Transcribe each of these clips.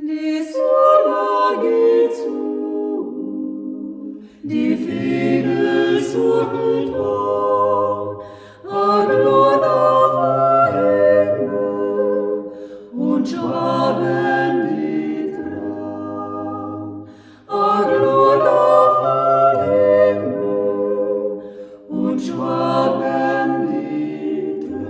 Die Sonne geht zu, die Vögel suchen Traum, Glut auf der Himmel und schwaben die Traum. Glut auf der Himmel und schwaben die Traum.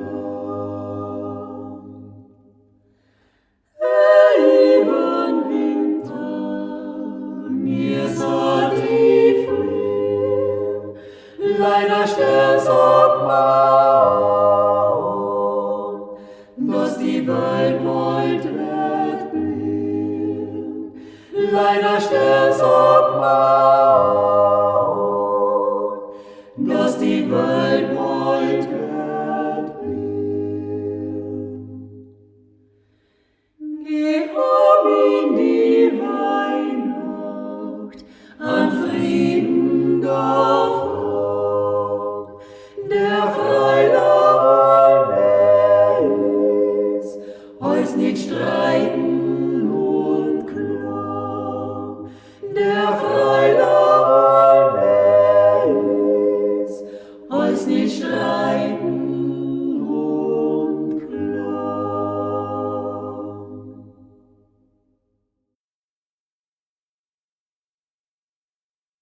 Mir sah die Früh, leider Stern sagt man, dass die Welt bald wird blühen. Leider Stern sagt man, dass die Welt bald wird blühen. Geh in die Weihnacht, an Frieden davor, der Freiler ist, heus nicht streiten und klar, der